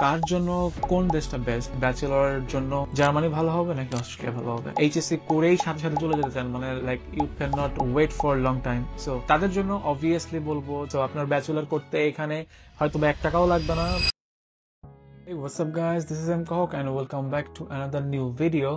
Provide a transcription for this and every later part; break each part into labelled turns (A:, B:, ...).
A: কার জন্য কোন দেশটা বেস্ট? ব্যাচেলরের জন্য জার্মানি ভালো হবে নাকি অস্ট্রেলিয়া ভালো হবে? এইচএসসি করেই সাথে সাথে চলে যেতে চান, মানে like you can not wait for long time. So তাদের জন্য অবভিয়াসলি বলবো, তো আপনার ব্যাচেলর করতে এখানে হয়তো 1 টাকাও লাগবে না। Hey, what's up guys, this is M Kohok and welcome back to another new video.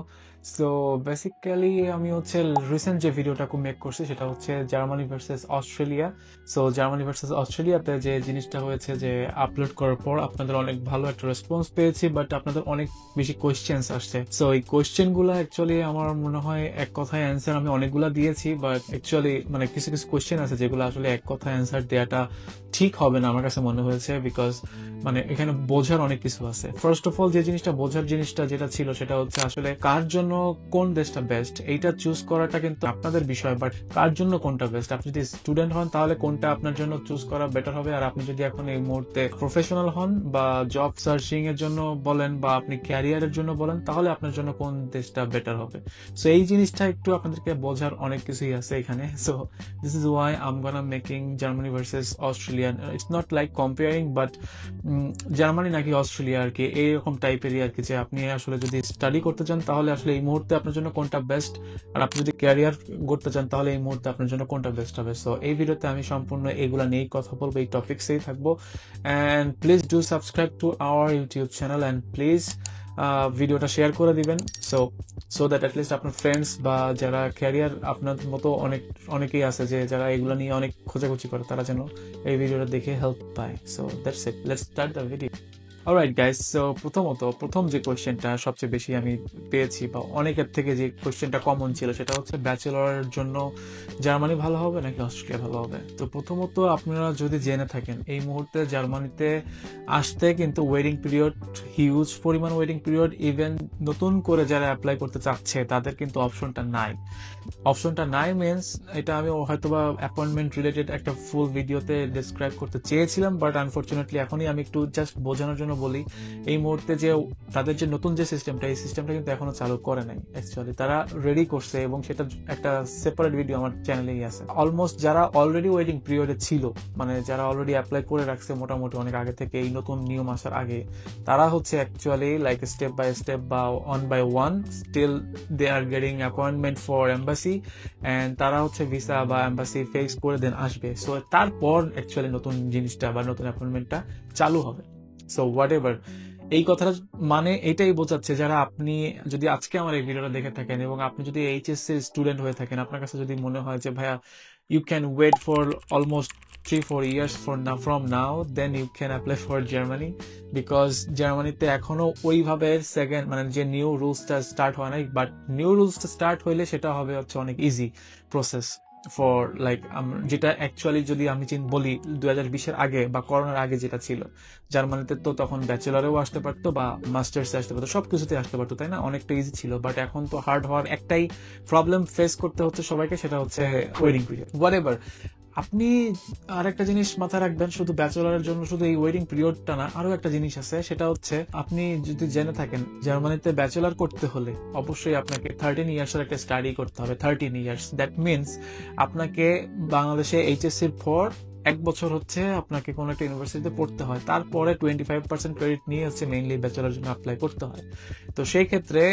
A: So basically আমি হচ্ছে রিসেন্ট যে ভিডিওটা মেক করছি সেটা হচ্ছে Germany versus Australia. So Germany versus অস্ট্রেলিয়াতে যে জিনিসটা হয়েছে যে আপলোড করার পর আপনাদের অনেক ভালো একটা রেসপন্স পেয়েছি, বাট আপনাদের অনেক বেশি কোয়েশ্চেন্স আসছে। সো এই কোয়েশ্চেনগুলো অ্যাকচুয়ালি আমার মনে হয় এক কথায় অ্যান্সার আমি অনেকগুলা দিয়েছি, বাট অ্যাকচুয়ালি মানে কিছু কিছু কোয়েশ্চেন আছে যেগুলো আসলে এক কথায় অ্যান্সার দেওয়াটা ঠিক হবে না আমার কাছে মনে হয়েছে, বিকজ মানে এখানে বোঝার অনেক কিছু আছে। ফার্স্ট অফ অল যে জিনিসটা বোঝার জিনিসটা যেটা ছিল সেটা হচ্ছে আসলে কার জন্য কোন দেশটা বেস্ট, এইটা চুজ করাটা কিন্তু আপনাদের বিষয়, বাট কার জন্য কোনটা বেস্ট? আপনি যদি স্টুডেন্ট হন তাহলে কোনটা আপনার জন্য চুজ করা বেটার হবে, আর আপনি যদি এখন এই মুহূর্তে প্রফেশনাল হন বা জব সার্চিং এর জন্য বলেন বা আপনি ক্যারিয়ারের জন্য বলেন, তাহলে আপনার জন্য কোন দেশটা বেটার হবে। সো এই জিনিসটা একটু আপনাদেরকে বোঝার অনেক কিছুই আছে এখানে। So this is Y I am gonna making Germany versus Australia. It's not like comparing, but Germany নাকি অস্ট্রেলিয়া আর কি এইরকম টাইপেরই আর কি, যে আপনি আসলে যদি স্টাডি করতে চান তাহলে আসলে এই মুহূর্তে আপনার জন্য কোনটা বেস্ট, আর আপনি যদি ক্যারিয়ার করতে চান তাহলে এই মুহূর্তে আপনার জন্য কোনটা বেস্ট হবে। সো এই ভিডিওতে আমি সম্পূর্ণ এগুলা নিয়েই কথা বলবো, এই টপিকসেই থাকবো। And please do subscribe to our YouTube channel and please ভিডিওটা শেয়ার করে দিবেন, সো দ্যাট অ্যাটলিস্ট আপনার ফ্রেন্ডস বা যারা ক্যারিয়ার আপনার মতো অনেকেই আছে যে যারা এগুলো নিয়ে অনেক খোঁজাখুঁজি করে, তারা যেন এই ভিডিওটা দেখে হেল্প পায়। So that's it, let's start the video. Alright guys, so প্রথম যে কোয়েশ্চেনটা সবচেয়ে বেশি আমি পেয়েছি বা অনেকের থেকে যে কোয়েশ্চেনটা কমন ছিল সেটা হচ্ছে ব্যাচেলরের জন্য জার্মানি ভালো হবে নাকি অস্ট্রেলিয়া ভালো হবে। তো প্রথমত আপনারা যদি জেনে থাকেন এই মুহূর্তে জার্মানিতে আসতে কিন্তু ওয়েটিং পিরিয়ড, হিউজ পরিমাণ ওয়েটিং পিরিয়ড। ইভেন নতুন করে যারা অ্যাপ্লাই করতে চাচ্ছে তাদের কিন্তু অপশনটা নাই মিনস এটা আমি হয়তোবা অ্যাপয়েন্টমেন্ট রিলেটেড একটা ফুল ভিডিওতে ডিসক্রাইব করতে চেয়েছিলাম, বাট আনফরচুনেটলি এখনই আমি একটু জাস্ট বোঝানোর জন্য বলি। এই মুহূর্তে যে তাদের যে নতুন যে সিস্টেমটা, এই সিস্টেমটা কিন্তু এখনো চালু করে নাই। অ্যাকচুয়ালি তারা রেডি করছে এবং সেটা একটা সেপারেট ভিডিও আমার চ্যানেলেই আছে। অলমোস্ট যারা অলরেডি ওয়েটিং পিরিয়ডে ছিল, মানে যারা অলরেডি অ্যাপ্লাই করে রাখছে মোটামুটি অনেক আগে থেকে, এই নতুন নিয়ম আসার আগে, তারা হচ্ছে actually like step by step বা one by one still they are getting appointment for embassy, and তারা হচ্ছে ভিসা বা এম্বাসি ফেস করে দেন আসবে। সো তারপর অ্যাকচুয়ালি নতুন জিনিসটা বা নতুন অ্যাপয়েন্টমেন্টটা চালু হবে। সো হোয়াট এভার, এই কথাটা মানে এটাই বোঝাচ্ছে, যারা আপনি যদি আজকে আমার এই ভিডিওটা দেখে থাকেন এবং আপনি যদি এইচএসসি স্টুডেন্ট হয়ে থাকেন, আপনার কাছে যদি মনে হয় যে ভাইয়া you can wait for almost 3-4 years from now, then you can apply for Germany, because জার্মানিতে এখনো ওইভাবে সেকেন্ড মানে যে নিউ রুলসটা স্টার্ট হয় নাই, বাট নিউ রুলসটা স্টার্ট হইলে সেটা হবে হচ্ছে অনেক ইজি প্রসেস ফর লাইক যেটা অ্যাকচুয়ালি যদি আমি বলি 2020-এর আগে বা করোনার আগে যেটা ছিল জার্মানিতে, তো তখন ব্যাচেলারেও আসতে পারতো বা মাস্টার্সে আসতে পারতো, সবকিছুতে আসতে পারতো, তাই না? অনেকটা ইজি ছিল। বাট এখন তো হার্ড হওয়ার একটাই প্রবলেম ফেস করতে হচ্ছে সবাইকে, সেটা হচ্ছে ওয়েটিং পিরিয়ড। হোয়াটএভার, আপনি আর একটা জিনিস মাথায় রাখবেন, শুধু ব্যাচেলারের জন্য শুধু এই ওয়েটিং পিরিয়ডটা না, আরো একটা জিনিস আছে, সেটা হচ্ছে আপনি যদি জেনে থাকেন জার্মানিতে ব্যাচেলার করতে হলে অবশ্যই আপনাকে 13 ইয়ার্সের একটা স্টাডি করতে হবে। 13 ইয়ার্স, দ্যাট মিনস আপনাকে বাংলাদেশে এইচএসসির পর 1 বছর হচ্ছে আপনাকে কোনো একটা ইউনিভার্সিটিতে পড়তে হয়, তারপরে 25% ক্রেডিট নিয়ে হচ্ছে মেইনলি ব্যাচেলার জন্য অ্যাপ্লাই করতে হয়। তো সেই ক্ষেত্রে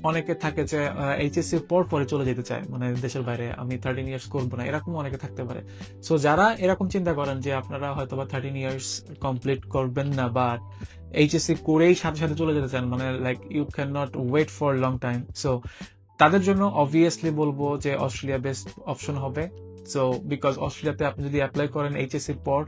A: অনেকে থাকে যে এইচএসসি পরে চলে যেতে চায়, মানে দেশের বাইরে, আমি 13 ইয়ার্স করবো না, এরকম অনেকে থাকতে পারে। সো যারা এরকম চিন্তা করেন যে আপনারা হয়তো বা 13 ইয়ার্স কমপ্লিট করবেন না, বাট এইচএসসি করেই সাথে সাথে চলে যেতে চান, মানে like you can not wait for long time, so তাদের জন্য অবভিয়াসলি বলবো যে অস্ট্রেলিয়া বেস্ট অপশন হবে। সো বিকজ অস্ট্রেলিয়াতে আপনি যদি অ্যাপ্লাই করেন এইচএসসির পর,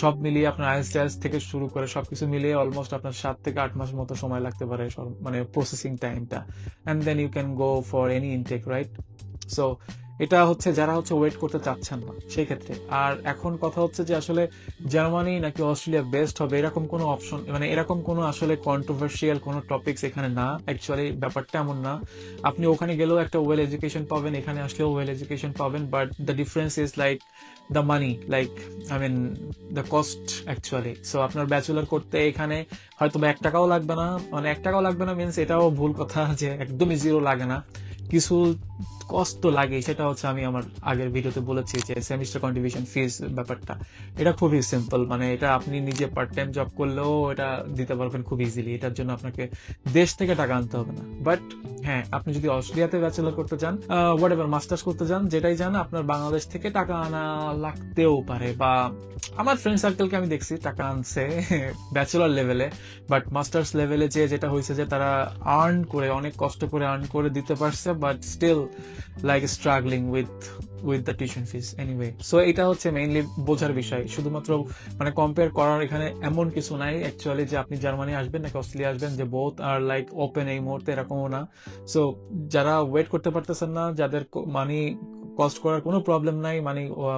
A: সব মিলিয়ে আপনার আইএলটিএস থেকে শুরু করে সবকিছু মিলিয়ে অলমোস্ট আপনার 7 থেকে 8 মাস মতো সময় লাগতে পারে, মানে প্রসেসিং টাইমটা, and then you can go for any intake, right? So এটা হচ্ছে যারা হচ্ছে ওয়েট করতে চাচ্ছেন না সেই ক্ষেত্রে। আর এখন কথা হচ্ছে যে আসলে জার্মানি নাকি অস্ট্রেলিয়া বেস্ট হবে, এরকম কোনো অপশন, মানে এরকম কোনো আসলে কন্ট্রোভার্সিয়াল কোনো টপিকস এখানে না। অ্যাকচুয়ালি ব্যাপারটা এমন না, আপনি ওখানে গেলেও একটা ওয়েল এডুকেশন পাবেন, এখানে আসলেও ওয়েল এডুকেশন পাবেন, but the difference is like the money, like I mean the cost actually. So আপনার ব্যাচেলার করতে এখানে হয়তো 1 টাকাও লাগবে না, মানে 1 টাকাও লাগবে না মিনস এটাও ভুল কথা যে একদমই জিরো লাগে না। কিছু কষ্ট তো লাগে, সেটা হচ্ছে আমি আমার আগের ভিডিওতে বলেছি যে সেমিস্টার কন্ট্রিবিউশন ফিস ব্যাপারটা, এটা খুবই সিম্পল, মানে এটা আপনি নিজে পার্ট টাইম জব করলেও এটা দিতে পারবেন খুব ইজিলি, এটার জন্য আপনাকে দেশ থেকে টাকা আনতে হবে না। বাট হ্যাঁ, আপনি যদি অস্ট্রেলিয়াতে ব্যাচেলর করতে চান, হোয়াট এভার মাস্টার্স করতে চান, যেটাই চান, আপনার বাংলাদেশ থেকে টাকা আনা লাগতেও পারে, বা আমার ফ্রেন্ড সার্কেলকে আমি দেখছি টাকা আনছে ব্যাচেলর লেভেলে, বাট মাস্টার্স লেভেলে যে যেটা হয়েছে যে তারা আর্ন করে, অনেক কষ্ট করে আর্ন করে দিতে পারছে, but still like struggling with the tuition fees anyway. So এটা হচ্ছে মেইনলি বোঝার বিষয়, শুধুমাত্র মানে কম্পেয়ার করার এখানে এমন কিছু নাই অ্যাকচুয়ালি যে আপনি জার্মানি আসবেন নাকি অস্ট্রেলিয়া আসবেন যে বোথ আর লাইক ওপেন এই মুহূর্তে, এরকমও না। সো যারা ওয়েট করতে পারতেছেন না, যাদের মানি কস্ট করার কোনো প্রবলেম নাই,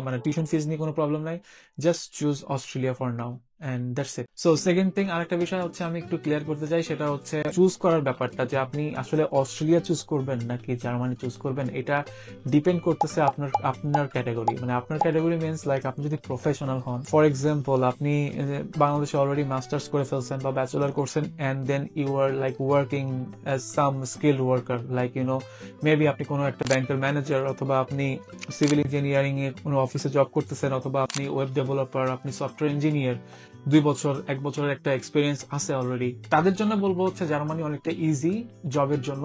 A: মানে টিউশন ফিস নিয়ে কোনো প্রবলেম নাই, just choose Australia for now and that's it. So second thing, আরেকটা বিষয় হচ্ছে আমি একটু ক্লিয়ার করতে চাই, সেটা হচ্ছে চুজ করার ব্যাপারটা, যে আপনি আসলে অস্ট্রেলিয়া চুজ করবেন নাকি জার্মানি চুজ করবেন, এটা ডিপেন্ড করতেছে আপনার ক্যাটাগরি। মানে আপনার ক্যাটাগরি মিনস লাইক আপনি যদি প্রফেশনাল হন, ফর এক্সাম্পল আপনি বাংলাদেশে অলরেডি মাস্টার্স করে ফেলছেন বা ব্যাচেলর করছেন, and then you are like working as some skilled worker, like maybe আপনি কোনো একটা ব্যাংকের ম্যানেজার, অথবা আপনি সিভিল ইঞ্জিনিয়ারিং এ কোনো অফিসে জব করতেছেন, অথবা আপনি ওয়েব ডেভেলপার, আপনি সফটওয়্যার ইঞ্জিনিয়ার, 2 বছর 1 বছরের একটা এক্সপিরিয়েন্স আছে অলরেডি, তাদের জন্য বলবো হচ্ছে জার্মানি অনেকটা ইজি জবের জন্য।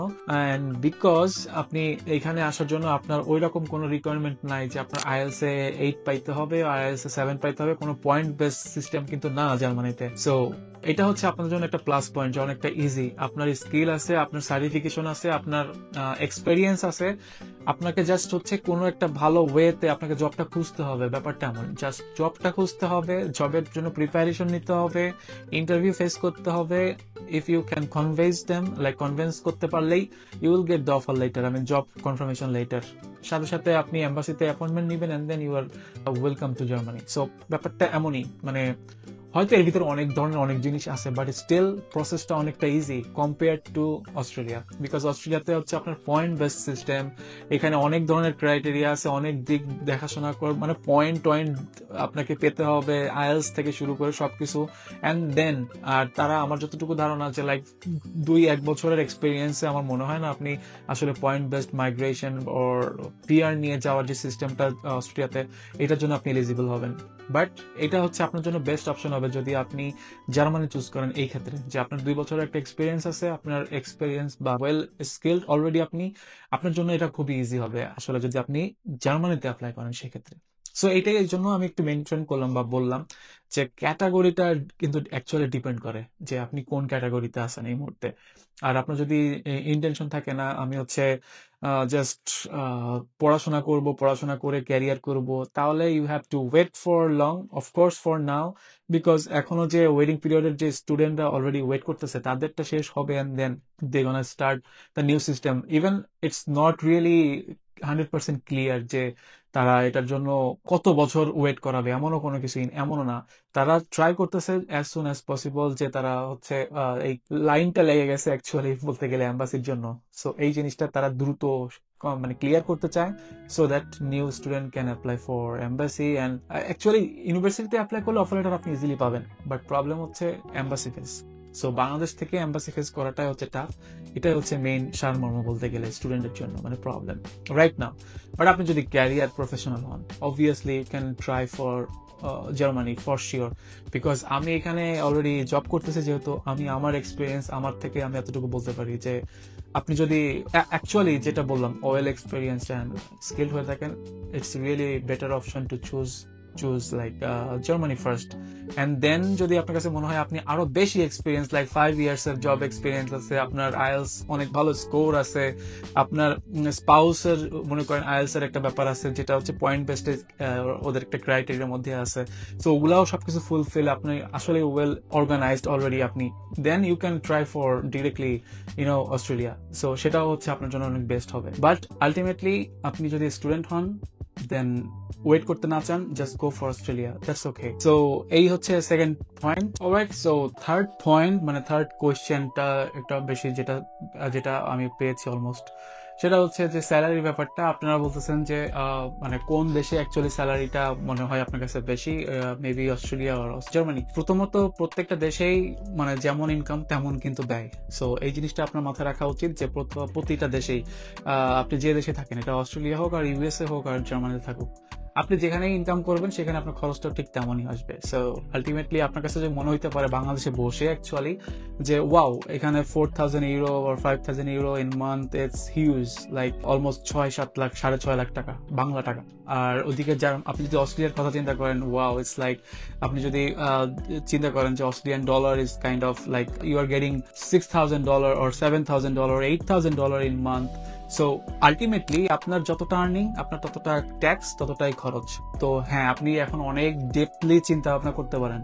A: এন্ড বিকজ আপনি এখানে আসার জন্য আপনার ওই রকম কোনো রিকোয়ারমেন্ট নাই যে আপনার আইএলস এ 8 পাইতে হবে, আইএলস এ 7 পাইতে হবে, কোনো পয়েন্ট বেস সিস্টেম কিন্তু না জার্মানিতে। সো এটা হচ্ছে আপনার জন্য একটা প্লাস পয়েন্ট, যে অনেকটা ইজি, আপনার স্কিল আছে, আপনার সার্টিফিকেশন আছে, আপনার এক্সপেরিয়েন্স আছে, আপনাকে জাস্ট হচ্ছে কোনো একটা ভালো ওয়েতে আপনাকে জবটা খুঁজতে হবে, ব্যাপারটা এমন, জাস্ট জবটা খুঁজতে হবে, জবের জন্য প্রিপারেশন নিতে হবে, ইন্টারভিউ ফেস করতে হবে, ইফ ইউ ক্যান কনভিন্স করতে পারলেই you will get the offer letter, job confirmation letter, সাথে সাথে আপনি এম্বাসিতে অ্যাপয়েন্টমেন্ট নেবেন, and then you are welcome to Germany. So ব্যাপারটা এমনই, মানে হয়তো এর ভিতরে অনেক ধরনের অনেক জিনিস আছে, বাট স্টিল প্রসেসটা অনেকটা easy compare to Australia, because অস্ট্রেলিয়াতে হচ্ছে আপনার পয়েন্ট বেস সিস্টেম, এখানে অনেক ধরনের ক্রাইটেরিয়া আছে, অনেক দিক দেখাশোনা কর, মানে পয়েন্ট আপনাকে পেতে হবে, আইএলস থেকে শুরু করে সবকিছু, অ্যান্ড দেন আর তারা, আমার যতটুকু ধারণা যে লাইক 2-1 বছরের এক্সপিরিয়েন্সে আমার মনে হয় না আপনি আসলে পয়েন্ট বেসড মাইগ্রেশন ওর পিআর নিয়ে যাওয়ার যে সিস্টেমটা অস্ট্রেলিয়াতে, এটার জন্য আপনি এলিজিবল হবেন। বাট এটা হচ্ছে আপনার জন্য বেস্ট অপশন হবে যদি আপনি জার্মানি চুজ করেন, এই ক্ষেত্রে যে আপনার 2 বছরের একটা এক্সপিরিয়েন্স আছে, আপনার এক্সপিরিয়েন্স বা ওয়েল স্কিলড অলরেডি, আপনার জন্য এটা খুবই ইজি হবে আসলে যদি আপনি জার্মানিতে অ্যাপ্লাই করেন সেক্ষেত্রে। সো এটাই এর জন্য আমি একটু মেনশন করলাম বা বললাম যে ক্যাটাগরিটা কিন্তু অ্যাকচুয়ালি ডিপেন্ড করে যে আপনি কোন ক্যাটাগরিতে আছেন এই মুহূর্তে। আর আপনার যদি ইন্টেনশন থাকে না আমি হচ্ছে জাস্ট পড়াশোনা করে ক্যারিয়ার করব, তাহলে you have to wait for long, of course for now, because এখনো যে ওয়েটিং পিরিয়ডের যে স্টুডেন্টরা অলরেডি ওয়েট করতেছে তাদেরটা শেষ হবে, and then they gonna start the new system. Even it's not really 100% clear যে তারা এটার জন্য কত বছর ওয়েট করাবে, এমনও কোনো কিছু এমনও না, তারা ট্রাই করতেছে অ্যাজ সুন অ্যাজ পসিবল, যে তারা হচ্ছে এই লাইনটা লেগে গেছে অ্যাকচুয়ালি বলতে গেলে এম্বাসির জন্য। সো এই জিনিসটা তারা দ্রুত মানে ক্লিয়ার করতে চায়, so that new student can apply for embassy. And actually ইউনিভার্সিটিতে অ্যাপ্লাই করলে অফার লেটার আপনি ইজিলি পাবেন, বাট প্রবলেম হচ্ছে এম্বাসি ফেস। সো বাংলাদেশ থেকে এম্বাসি ফেস করাটাই হচ্ছে টাফ, এটাই হচ্ছে মেইন সারমর্ম বলতে গেলে স্টুডেন্টের জন্য, মানে প্রবলেম রাইট নাও। বাট আপনি যদি ক্যারিয়ার প্রফেশনাল হন, obviously you can try for Germany for sure, because আমি এখানে অলরেডি জব করতেছি, যেহেতু আমি আমার এক্সপিরিয়েন্স আমার থেকে আমি এতটুকু বলতে পারি যে আপনি যদি অ্যাকচুয়ালি যেটা বললাম ওয়েল এক্সপিরিয়েন্স অ্যান্ড স্কিলড হয়ে থাকেন, it's really better option to choose like Germany first. And then যদি আপনার কাছে মনে হয় আপনি আরো বেশি এক্সপিরিয়েন্স লাইক 5 ইয়ার্স এর জব এক্সপিরিয়েন্স আছে, আপনার আইএলস অনেক ভালো স্কোর আছে, আপনার স্পাউসের মনে করেন আইএলস এর একটা ব্যাপার আছে যেটা হচ্ছে পয়েন্ট বেসড, ওদের একটা ক্রাইটেরিয়ার মধ্যে আছে, সো ওগুলাও সবকিছু ফুলফিল, আপনি আসলে ওয়েল অর্গানাইজড অলরেডি, আপনি then you can try for directly Australia. So সেটাও হচ্ছে আপনার জন্য অনেক বেস্ট হবে। বাট আলটিমেটলি আপনি যদি স্টুডেন্ট হন দেন ওয়েট করতে না চান, just go for Australia, that's okay. So এই হচ্ছে second point. Alright, so third point মানে থার্ড কোয়েশ্চেনটা একটা বেশি যেটা আমি পেয়েছি অলমোস্ট সেটা হচ্ছে যে স্যালারি ব্যাপারটা। আপনারা বলতেছেন যে মানে কোন দেশে অ্যাকচুয়ালি স্যালারিটা মনে হয় আপনার কাছে বেশি, মেবি অস্ট্রেলিয়া আর জার্মানি। প্রথমত প্রত্যেকটা দেশেই মানে যেমন ইনকাম তেমন কিন্তু ব্যয়। সো এই জিনিসটা আপনার মাথায় রাখা উচিত যে প্রতিটা দেশেই আপনি যে দেশে থাকেন, এটা অস্ট্রেলিয়া হোক আর ইউএসএ হোক আর জার্মানিতে থাকুক, আপনি যেখানে ইনকাম করবেন সেখানে আপনার খরচটা ঠিক তেমনই আসবে। সো আলটিমেটলি আপনার কাছে যে মনে হইতে পারে বাংলাদেশে বসে অ্যাকচুয়ালি যে ওয়াও এখানে 4,000 euro or 5,000 euro in month, it's huge, like almost 6-7 lakh 6.5 lakh টাকা বাংলা টাকা। আর ওদিকে আপনি যদি অস্ট্রেলিয়ার কথা চিন্তা করেন, ওয়াও ইটস লাইক আপনি যদি চিন্তা করেন যে Australian dollar is kind of like you are getting $6,000 or $7,000 $8,000 in month. So ultimately আপনার যতটা আর্নিং আপনার ততটা ট্যাক্স ততটাই খরচ। তো হ্যাঁ, আপনি এখন অনেক ডেপলি চিন্তা ভাবনা করতে পারেন,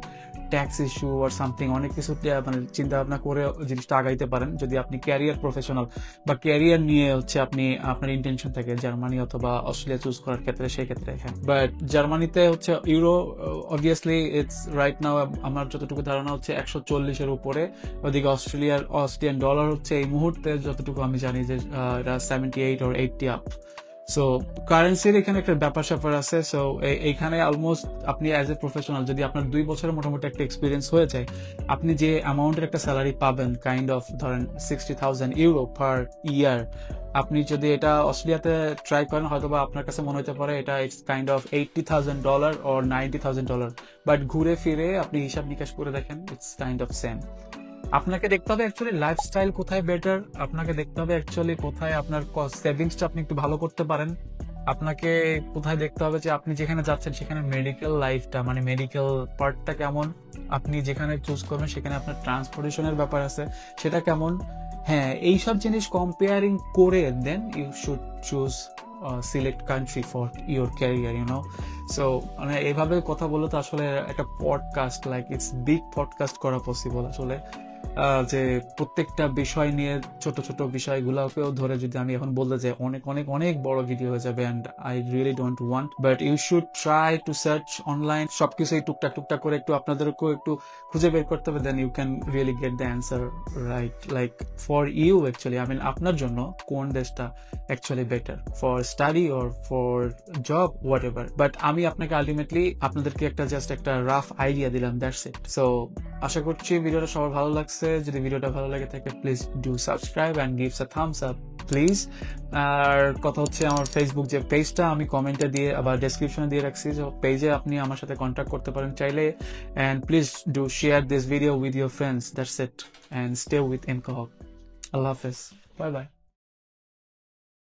A: ট্যাক্স ইস্যু আর সামথিং, অনেক কিছু মানে চিন্তা ভাবনা করে জিনিসটা আগাইতে পারেন যদি আপনি ক্যারিয়ার প্রফেশনাল বা ক্যারিয়ার নিয়ে হচ্ছে আপনি আপনার ইন্টেনশন থাকে জার্মানি অথবা অস্ট্রেলিয়া চুজ করার ক্ষেত্রে, সেই ক্ষেত্রে হ্যাঁ। বাট জার্মানিতে হচ্ছে euro obviously it's right now আমার যতটুকু ধারণা হচ্ছে 140-এর উপরে। ওদিকে অস্ট্রেলিয়ান ডলার হচ্ছে এই মুহূর্তে যতটুকু আমি জানি যে এটা 78 or 80 আপ। সো কারেন্সির এখানে একটা ব্যাপার স্যাপার আছে। সো এইখানে অলমোস্ট আপনি অ্যাজ এ প্রফেশনাল যদি আপনার 2 বছরের মোটামুটি একটা এক্সপিরিয়েন্স হয়ে যায়, আপনি যে অ্যামাউন্টের একটা স্যালারি পাবেন কাইন্ড অফ ধরেন 60,000 ইউরো পার ইয়ার, আপনি যদি এটা অস্ট্রেলিয়াতে ট্রাই করেন হয়তো বা আপনার কাছে মনে হতে পারে এটা it's kind of $80,000 or $90,000, but ঘুরে ফিরে আপনি হিসাব নিকাশ করে দেখেন ইটস কাইন্ড অফ সেম। আপনাকে দেখতে হবে অ্যাকচুয়ালি লাইফস্টাইল কোথায় বেটার, আপনাকে দেখতে হবে অ্যাকচুয়ালি কোথায় আপনার সেভিংসটা আপনি একটু ভালো করতে পারেন, আপনাকে কোথায় দেখতে হবে যে আপনি যেখানে যাচ্ছেন সেখানে মেডিকেল লাইফটা মানে মেডিকেল পার্টটা কেমন, আপনি যেখানে চুজ করবেন সেখানে আপনার ট্রান্সপোর্টেশনের ব্যাপার আছে সেটা কেমন। হ্যাঁ, এইসব জিনিস কম্পেয়ারিং করে then you should choose select country for your career, you know. So মানে এইভাবে কথা বলে তো আসলে একটা podcast like it's big podcast করা পসিবল আসলে, যে প্রত্যেকটা বিষয় নিয়ে ছোট ছোট বিষয়গুলোকেও ধরে যদি আমি এখন বলতে যাই অনেক অনেক অনেক বড় ভিডিও হয়ে যাবে, and I really don't want, but you should try to search online সবকিছুই টুকটাক টুকটাক করে একটু আপনাদেরকেও একটু খুঁজে বের করতে হবে, then you can really get the answer right, like for you actually I mean আপনার জন্য কোন দেশটা actually better for study or for job whatever. But আমি আপনাকে আলটিমেটলি আপনাদেরকে একটা জাস্ট একটা রাফ আইডিয়া দিলাম, দ্যাটস ইট। সো আশা করছি ভিডিওটা সবার ভালো লাগছে। যদি ভিডিওটা ভালো লাগে থাকে please do subscribe and gives a thumbs up please. আর কথা হচ্ছে আমার ফেসবুক যে পেজটা আমি কমেন্টে দিয়ে আবার ডেসক্রিপশনে দিয়ে রাখছি, যে পেজে আপনি আমার সাথে কন্ট্যাক্ট করতে পারেন চাইলে, and please do share this video with your friends, that's it, and stay with ইনকোহক। আল্লাহ হাফেজ, বাই বাই।